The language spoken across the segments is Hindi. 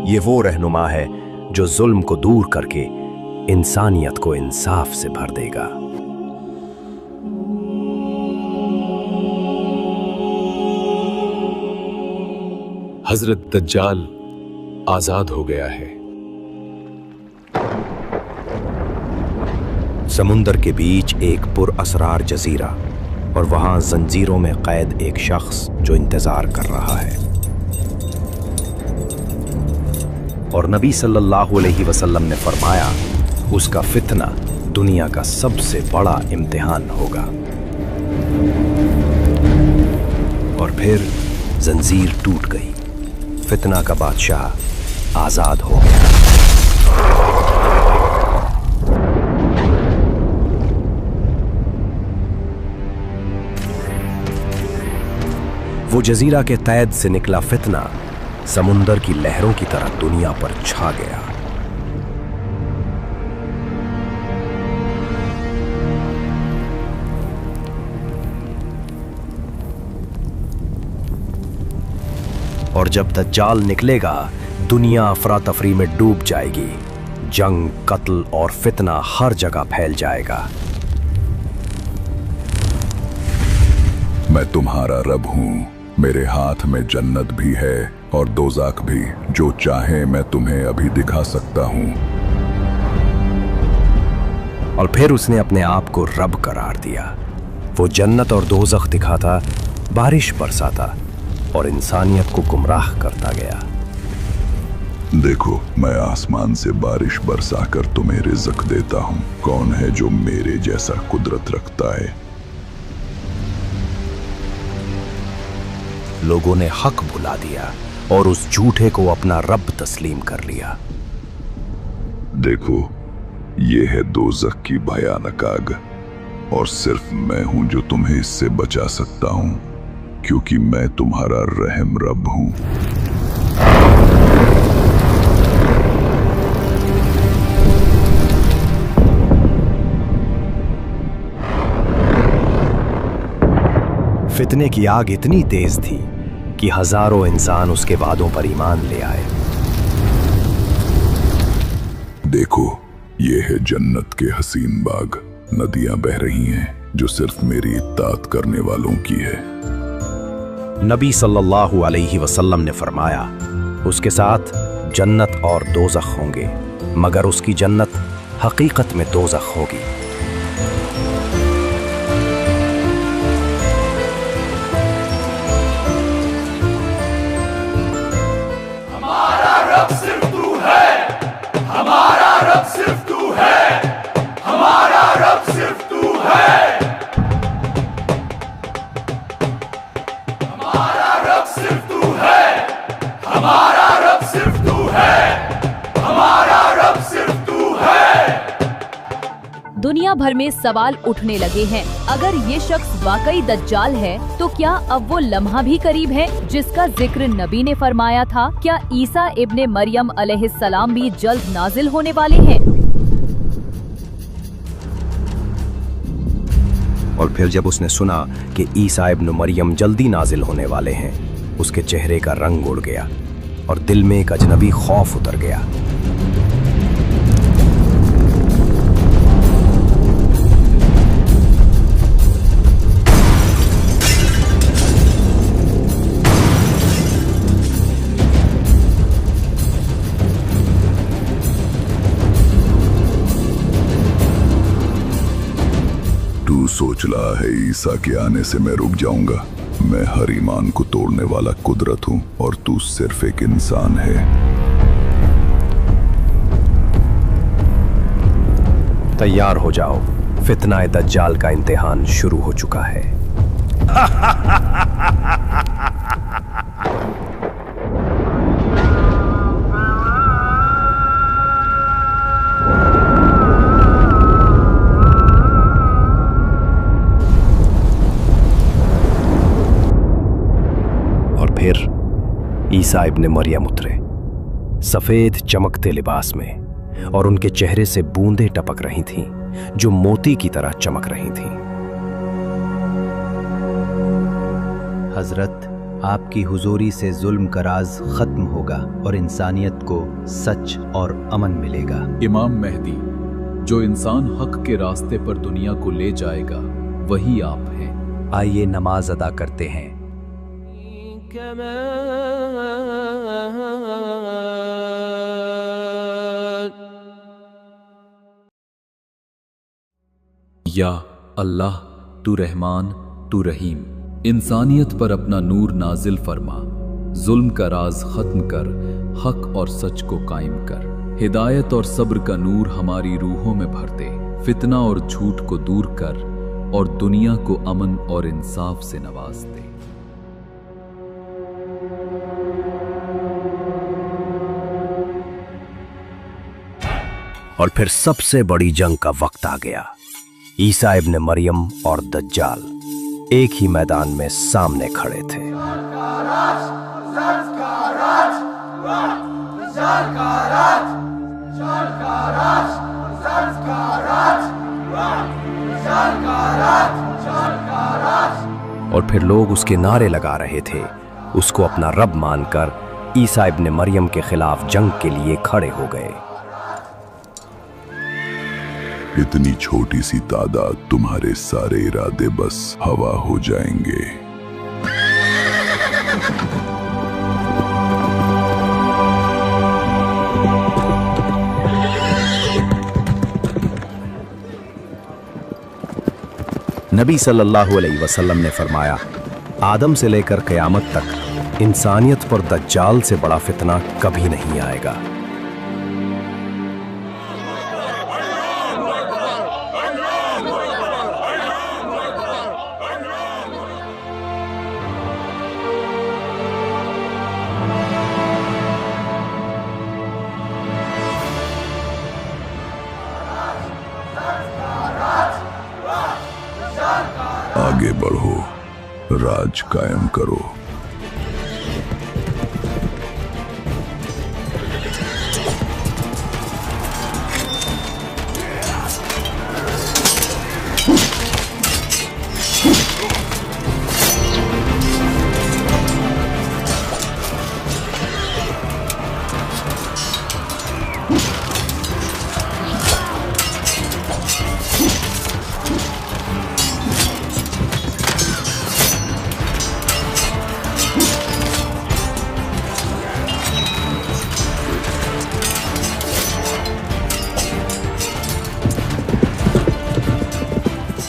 ये वो रहनुमा है जो जुल्म को दूर करके इंसानियत को इंसाफ से भर देगा। हजरत दज्जाल आजाद हो गया है। समुंदर के बीच एक पुरअसरार जजीरा और वहां जंजीरों में कैद एक शख्स जो इंतजार कर रहा है। और नबी सल्लल्लाहु अलैहि वसल्लम ने फरमाया, उसका फितना दुनिया का सबसे बड़ा इम्तिहान होगा। और फिर जंजीर टूट गई, फितना का बादशाह आजाद हो गया। वो जजीरा के कैद से निकला फितना समुंदर की लहरों की तरह दुनिया पर छा गया। और जब दज्जाल निकलेगा, दुनिया अफरा तफरी में डूब जाएगी। जंग, कत्ल और फितना हर जगह फैल जाएगा। मैं तुम्हारा रब हूं, मेरे हाथ में जन्नत भी है और दोज़ख भी। जो चाहे मैं तुम्हें अभी दिखा सकता हूं। और फिर उसने अपने आप को रब करार दिया। वो जन्नत और दोज़ख दिखाता, बारिश बरसाता और इंसानियत को गुमराह करता गया। देखो, मैं आसमान से बारिश बरसाकर तुम्हें रिज़्क देता हूं। कौन है जो मेरे जैसा कुदरत रखता है? लोगों ने हक भुला दिया और उस झूठे को अपना रब तस्लीम कर लिया। देखो, ये है दोज़ख की भयानक आग और सिर्फ मैं हूं जो तुम्हें इससे बचा सकता हूं, क्योंकि मैं तुम्हारा रहम रब हूं। फितने की आग इतनी तेज थी कि हजारों इंसान उसके वादों पर ईमान ले आए। देखो, ये है जन्नत के हसीन बाग। नदियां बह रही हैं जो सिर्फ मेरी इत्ताअत करने वालों की है। नबी सल्लल्लाहु अलैहि वसल्लम ने फरमाया, उसके साथ जन्नत और दोज़ख होंगे, मगर उसकी जन्नत हकीकत में दोज़ख होगी। हमारा रब सिर्फ तू है, हमारा रब सिर्फ तू है, हमारा रब सिर्फ तू है, हमारा रब सिर्फ तू है, हमारा रब सिर्फ तू है, हमारा रब सिर्फ तू है। दुनिया भर में सवाल उठने लगे हैं, अगर ये शख्स वाकई दज्जाल है तो क्या अब वो लम्हा भी करीब है जिसका जिक्र नबी ने फरमाया था? क्या ईसा इब्ने मरियम अलैहिस्सलाम भी जल्द नाजिल होने वाले हैं? और फिर जब उसने सुना कि ईसा इब्न मरियम जल्दी नाजिल होने वाले हैं, उसके चेहरे का रंग उड़ गया और दिल में एक अजनबी खौफ उतर गया। तू सोच रहा है ईसा के आने से मैं रुक जाऊंगा? मैं हर ईमान को तोड़ने वाला कुदरत हूं और तू सिर्फ एक इंसान है। तैयार हो जाओ, फितनाए दज्जाल का इम्तिहान शुरू हो चुका है। फिर ईसा इब्ने मरियम उतरे, सफेद चमकते लिबास में, और उनके चेहरे से बूंदें टपक रही थीं जो मोती की तरह चमक रही थीं। हजरत, आपकी हुजूरी से जुल्म का राज खत्म होगा और इंसानियत को सच और अमन मिलेगा। इमाम मेहदी, जो इंसान हक के रास्ते पर दुनिया को ले जाएगा, वही आप हैं। आइए नमाज अदा करते हैं। या अल्लाह, तू रहमान, तू रहीम, इंसानियत पर अपना नूर नाजिल फरमा, जुल्म का राज खत्म कर, हक और सच को कायम कर, हिदायत और सब्र का नूर हमारी रूहों में भर दे, फितना और झूठ को दूर कर और दुनिया को अमन और इंसाफ से नवाज दे। और फिर सबसे बड़ी जंग का वक्त आ गया। ईसा इब्ने मरियम और दज्जाल एक ही मैदान में सामने खड़े थे। और फिर लोग उसके नारे लगा रहे थे, उसको अपना रब मानकर ईसा इब्ने मरियम के खिलाफ जंग के लिए खड़े हो गए। इतनी छोटी सी तादाद, तुम्हारे सारे इरादे बस हवा हो जाएंगे। नबी सल्लल्लाहु अलैहि वसल्लम ने फरमाया, आदम से लेकर क़यामत तक इंसानियत पर दज्जाल से बड़ा फितना कभी नहीं आएगा। आगे बढ़ो, राज कायम करो।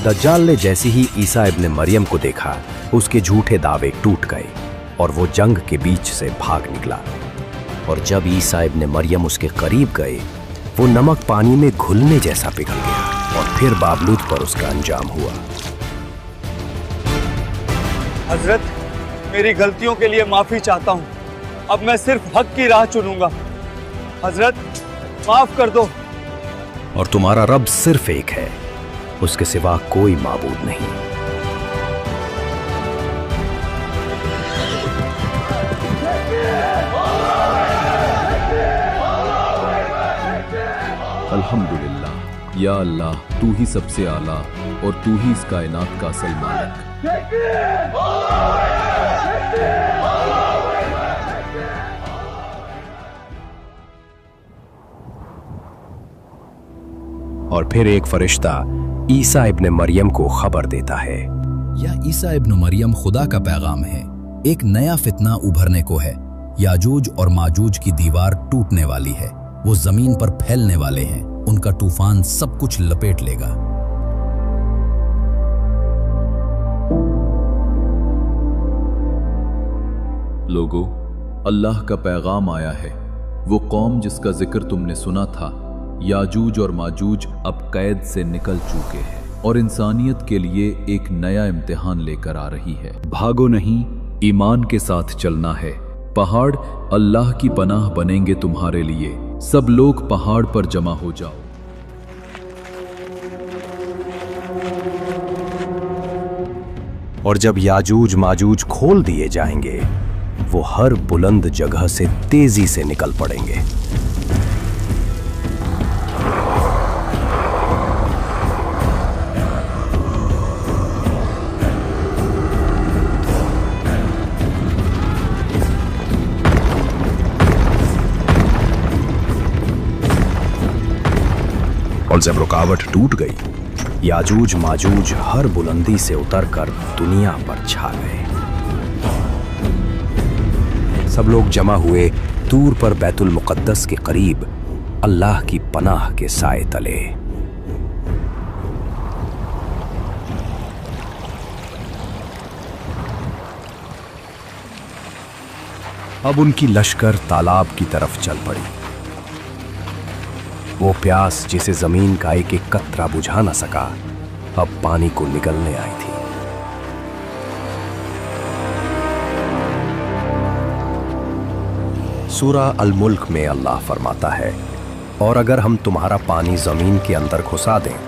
दज्जाल ने जैसे ही ईसा इब्ने मरियम को देखा, उसके झूठे दावे टूट गए और वो जंग के बीच से भाग निकला। और जब ईसा इब्ने मरियम उसके करीब गए, वो नमक पानी में घुलने जैसा पिघल गया और फिर बावजूद पर उसका अंजाम हुआ। हजरत, मेरी गलतियों के लिए माफी चाहता हूँ। अब मैं सिर्फ हक की राह चुनूंगा। हजरत, माफ कर दो। और तुम्हारा रब सिर्फ एक है, उसके सिवा कोई माबूद नहीं। अल्हम्दुलिल्लाह, या अल्लाह, तू ही सबसे आला और तू ही इस कायनात का असल मालिक। और फिर एक फरिश्ता ईसा इब्ने मरियम को खबर देता है, यह ईसा इब्न मरियम खुदा का पैगाम है। एक नया फितना उभरने को है। याजूज और माजूज की दीवार टूटने वाली है। वो जमीन पर फैलने वाले हैं। उनका तूफान सब कुछ लपेट लेगा। लोगों, अल्लाह का पैगाम आया है। वो कौम जिसका जिक्र तुमने सुना था, याजूज और माजूज अब कैद से निकल चुके हैं और इंसानियत के लिए एक नया इम्तिहान लेकर आ रही है। भागो नहीं, ईमान के साथ चलना है। पहाड़ अल्लाह की पनाह बनेंगे तुम्हारे लिए। सब लोग पहाड़ पर जमा हो जाओ। और जब याजूज माजूज खोल दिए जाएंगे, वो हर बुलंद जगह से तेजी से निकल पड़ेंगे। और जब रुकावट टूट गई, याजूज माजूज हर बुलंदी से उतरकर दुनिया पर छा गए। सब लोग जमा हुए तूर पर बैतुल मुक़द्दस के करीब अल्लाह की पनाह के साए तले। अब उनकी लश्कर तालाब की तरफ चल पड़ी। वो प्यास जिसे जमीन का एक एक कतरा बुझा न सका, अब पानी को निगलने आई थी। सूरा अल मुल्क में अल्लाह फरमाता है, और अगर हम तुम्हारा पानी जमीन के अंदर घुसा दें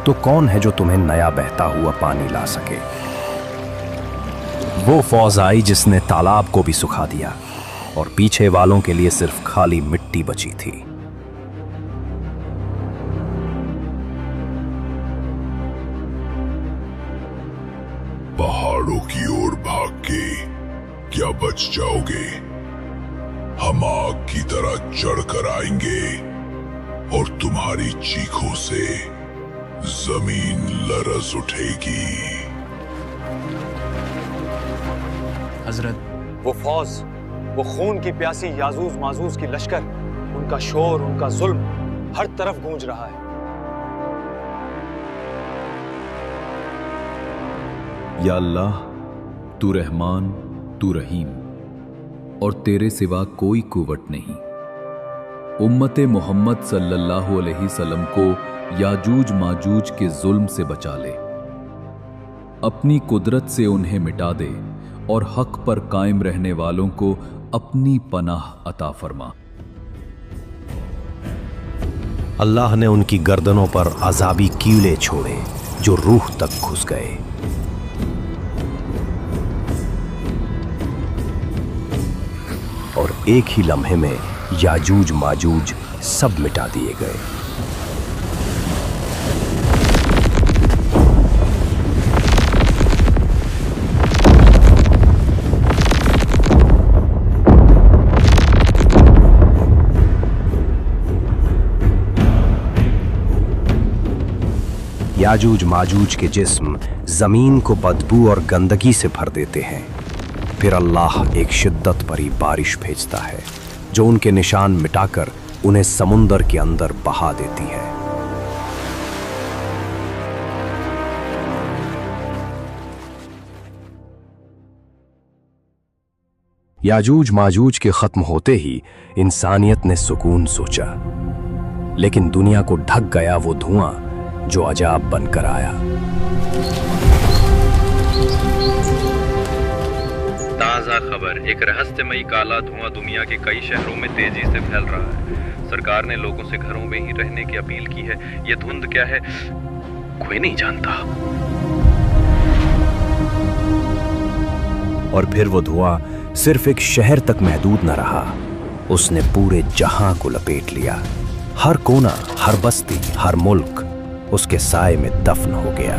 तो कौन है जो तुम्हें नया बहता हुआ पानी ला सके। वो फौज आई जिसने तालाब को भी सुखा दिया और पीछे वालों के लिए सिर्फ खाली मिट्टी बची थी। पहाड़ों की ओर भाग के क्या बच जाओगे? हम आग की तरह चढ़कर आएंगे और तुम्हारी चीखों से जमीन लरज उठेगी। हजरत, वो फौज, वो खून की प्यासी याजूज माजूज की लश्कर, उनका शोर, उनका जुल्म हर तरफ गूंज रहा है। या अल्लाह, तू रहमान, तू रहीम, और तेरे सिवा कोई कुवत नहीं। उम्मते मोहम्मद सल्लल्लाहु अलैहि वसल्लम को याजूज माजूज के जुल्म से बचा ले, अपनी कुदरत से उन्हें मिटा दे और हक पर कायम रहने वालों को अपनी पनाह अता फरमा। अल्लाह ने उनकी गर्दनों पर अजाबी कीड़े छोड़े जो रूह तक घुस गए। और एक ही लम्हे में याजूज माजूज सब मिटा दिए गए। याजूज माजूज के जिस्म जमीन को बदबू और गंदगी से भर देते हैं। फिर अल्लाह एक शिद्दत भरी बारिश भेजता है जो उनके निशान मिटाकर उन्हें समुंदर के अंदर बहा देती है। याजूज माजूज के खत्म होते ही इंसानियत ने सुकून सोचा, लेकिन दुनिया को ढक गया वो धुआं जो अजाब बनकर आया। ताज़ा खबर, एक रहस्यमयी काला धुआं दुनिया के कई शहरों में तेजी से फैल रहा है। सरकार ने लोगों से घरों में ही रहने की अपील की है। ये धुंध क्या है, कोई नहीं जानता। और फिर वो धुआं सिर्फ एक शहर तक महदूद न रहा, उसने पूरे जहां को लपेट लिया। हर कोना, हर बस्ती, हर मुल्क उसके साए में दफन हो गया।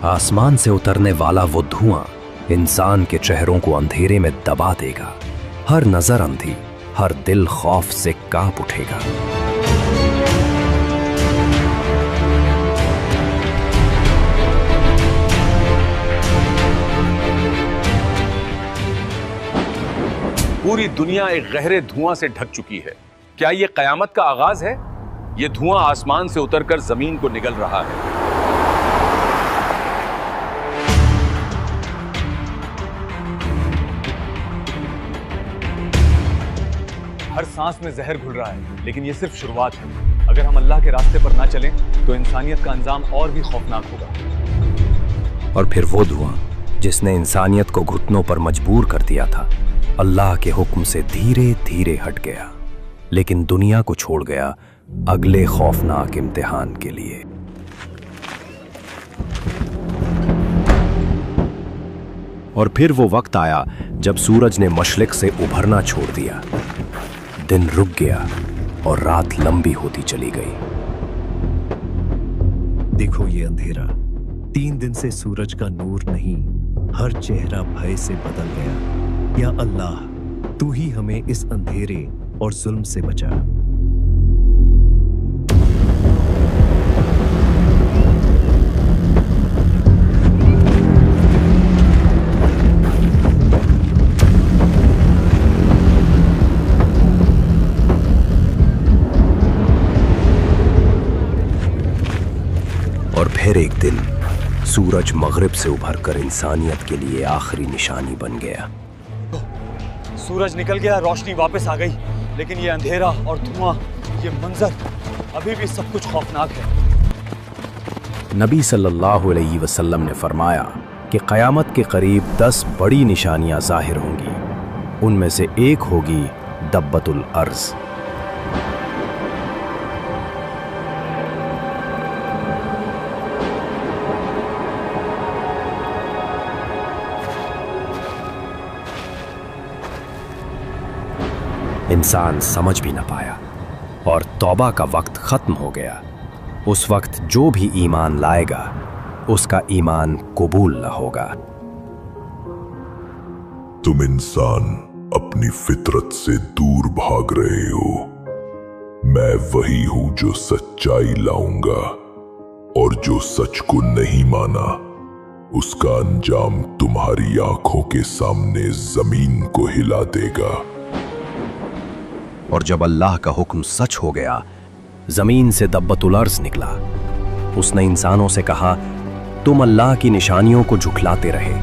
आसमान से उतरने वाला वो धुआं इंसान के चेहरों को अंधेरे में दबा देगा। हर नजर अंधी, हर दिल खौफ से कांप उठेगा। पूरी दुनिया एक गहरे धुआं से ढक चुकी है। क्या ये कयामत का आगाज है? ये धुआं आसमान से उतरकर जमीन को निगल रहा है। हर सांस में जहर घुल रहा है, लेकिन ये सिर्फ शुरुआत है। अगर हम अल्लाह के रास्ते पर ना चलें तो इंसानियत का अंजाम और भी खौफनाक होगा। और फिर वो धुआं जिसने इंसानियत को घुटनों पर मजबूर कर दिया था, अल्लाह के हुक्म से धीरे धीरे हट गया, लेकिन दुनिया को छोड़ गया अगले खौफनाक इम्तिहान के लिए। और फिर वो वक्त आया जब सूरज ने मशरिक से उभरना छोड़ दिया। दिन रुक गया और रात लंबी होती चली गई। देखो ये अंधेरा, 3 दिन से सूरज का नूर नहीं, हर चेहरा भय से बदल गया। या अल्लाह, तू ही हमें इस अंधेरे और जुल्म से बचा। और फिर एक दिन सूरज मगरिब से उभरकर इंसानियत के लिए आखिरी निशानी बन गया। सूरज निकल गया, रोशनी वापस आ गई, लेकिन ये अंधेरा और धुआं, ये मंजर अभी भी सब कुछ खौफनाक है। नबी सल्लल्लाहु अलैहि वसल्लम ने फरमाया कि क़यामत के करीब 10 बड़ी निशानियां ज़ाहिर होंगी। उनमें से एक होगी दब्बतुल अर्ज़। इंसान समझ भी न पाया और तौबा का वक्त खत्म हो गया। उस वक्त जो भी ईमान लाएगा उसका ईमान कबूल न होगा। तुम इंसान अपनी फितरत से दूर भाग रहे हो। मैं वही हूं जो सच्चाई लाऊंगा, और जो सच को नहीं माना उसका अंजाम तुम्हारी आंखों के सामने जमीन को हिला देगा। और जब अल्लाह का हुक्म सच हो गया, जमीन से दब्बतुल अर्ज़ निकला। उसने इंसानों से कहा, तुम अल्लाह की निशानियों को झुठलाते रहे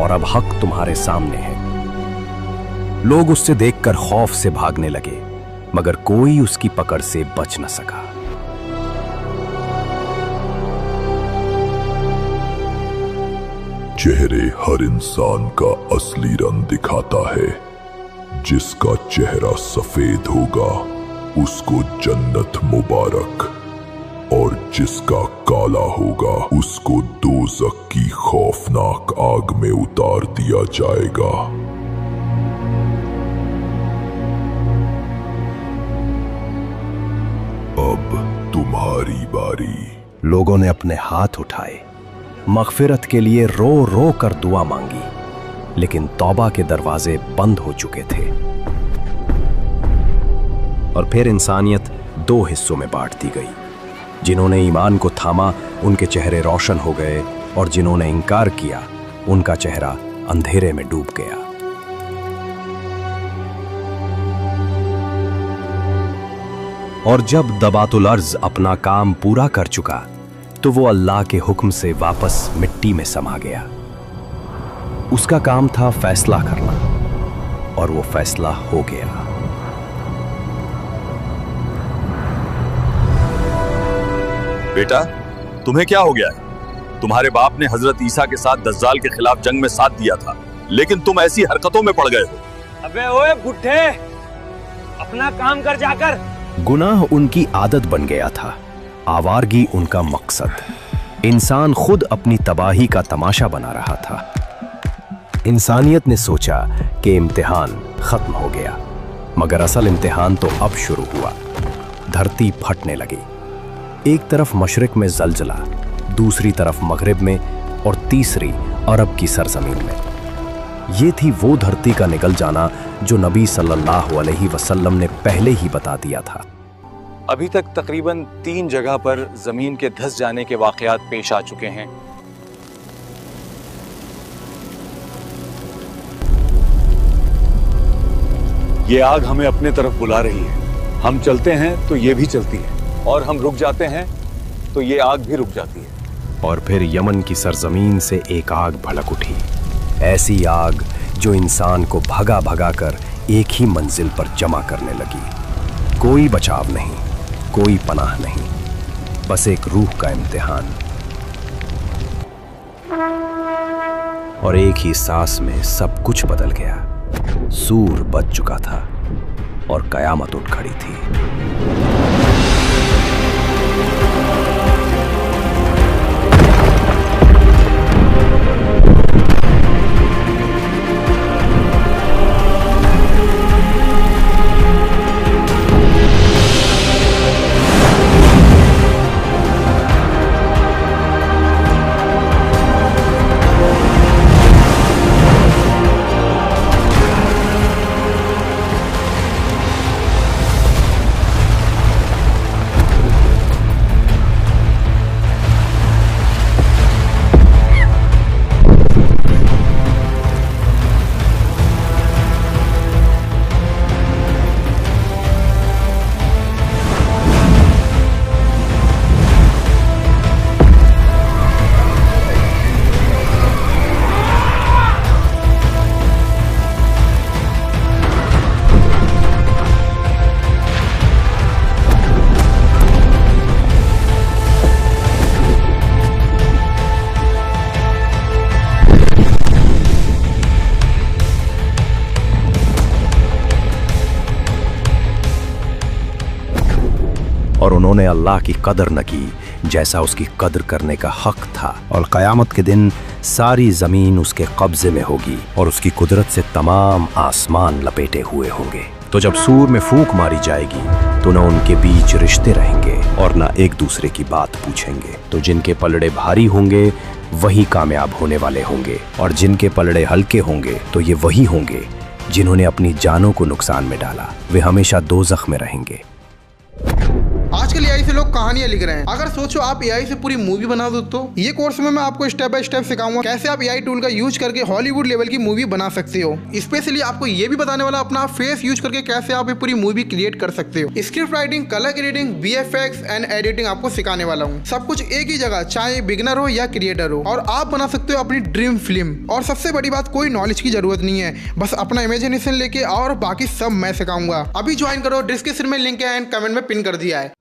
और अब हक तुम्हारे सामने है। लोग उससे देखकर खौफ से भागने लगे, मगर कोई उसकी पकड़ से बच न सका। चेहरे हर इंसान का असली रंग दिखाता है। जिसका चेहरा सफेद होगा उसको जन्नत मुबारक, और जिसका काला होगा उसको दोज़ख की खौफनाक आग में उतार दिया जाएगा। अब तुम्हारी बारी। लोगों ने अपने हाथ उठाए, मग़फ़िरत के लिए रो रो कर दुआ मांगी, लेकिन तौबा के दरवाजे बंद हो चुके थे। और फिर इंसानियत 2 हिस्सों में बांट दी गई। जिन्होंने ईमान को थामा उनके चेहरे रोशन हो गए, और जिन्होंने इनकार किया उनका चेहरा अंधेरे में डूब गया। और जब दबातुल अर्ज़ अपना काम पूरा कर चुका तो वो अल्लाह के हुक्म से वापस मिट्टी में समा गया। उसका काम था फैसला करना, और वो फैसला हो गया। बेटा, तुम्हें क्या हो गया है? तुम्हारे बाप ने हजरत ईसा के साथ दज्जाल के खिलाफ जंग में साथ दिया था, लेकिन तुम ऐसी हरकतों में पड़ गए हो। अबे ओए बुढ़े, अपना काम कर जाकर। गुनाह उनकी आदत बन गया था, आवारगी उनका मकसद। इंसान खुद अपनी तबाही का तमाशा बना रहा था। इंसानियत ने सोचा कि इम्तिहान खत्म हो गया, मगर असल इम्तिहान तो अब शुरू हुआ। धरती फटने लगी। एक तरफ मशरिक में जलजला, दूसरी तरफ मगरिब में, और तीसरी अरब की सरजमीन में। ये थी वो धरती का निकल जाना जो नबी सल्लल्लाहु अलैहि वसल्लम ने पहले ही बता दिया था। अभी तक तकरीबन 3 जगह पर जमीन के धंस जाने के वाकयात पेश आ चुके हैं। ये आग हमें अपने तरफ बुला रही है। हम चलते हैं तो ये भी चलती है, और हम रुक जाते हैं तो ये आग भी रुक जाती है। और फिर यमन की सरजमीन से एक आग भड़क उठी, ऐसी आग जो इंसान को भगा भगा कर एक ही मंजिल पर जमा करने लगी। कोई बचाव नहीं, कोई पनाह नहीं, बस एक रूह का इम्तिहान। और एक ही सांस में सब कुछ बदल गया। सूर बज चुका था और कयामत उठ खड़ी थी। और उन्होंने अल्लाह की कदर न की जैसा उसकी कदर करने का हक था। और क़यामत के दिन सारी ज़मीन उसके कब्जे में होगी और उसकी कुदरत से तमाम आसमान लपेटे हुए होंगे। तो जब सूर में फूंक मारी जाएगी तो न उनके बीच रिश्ते रहेंगे और न एक दूसरे की बात पूछेंगे। तो जिनके पलड़े भारी होंगे वही कामयाब होने वाले होंगे, और जिनके पलड़े हल्के होंगे तो ये वही होंगे जिन्होंने अपनी जानों को नुकसान में डाला। वे हमेशा दोज़ख में रहेंगे। आजकल एआई से लोग कहानियां लिख रहे हैं। अगर सोचो आप एआई से पूरी मूवी बना दो तो ये कोर्स में मैं आपको स्टेप बाय स्टेप सिखाऊंगा कैसे आप एआई टूल का यूज करके हॉलीवुड लेवल की मूवी बना सकते हो। स्पेशली आपको ये भी बताने वाला अपना फेस यूज करके कैसे आप ये पूरी मूवी क्रिएट कर सकते हो। Script writing, colour grading, VFX and editing आपको सिखाने वाला हूँ। सब कुछ एक ही जगह, चाहे बिगिनर हो या क्रिएटर हो, और आप बना सकते हो अपनी ड्रीम फिल्म। और सबसे बड़ी बात, कोई नॉलेज की जरूरत नहीं है, बस अपना इमेजिनेशन लेके और बाकी सब मैं सिखाऊंगा। अभी ज्वाइन करो, डिस्क्रिप्शन में लिंक है एंड कमेंट में पिन कर दिया है।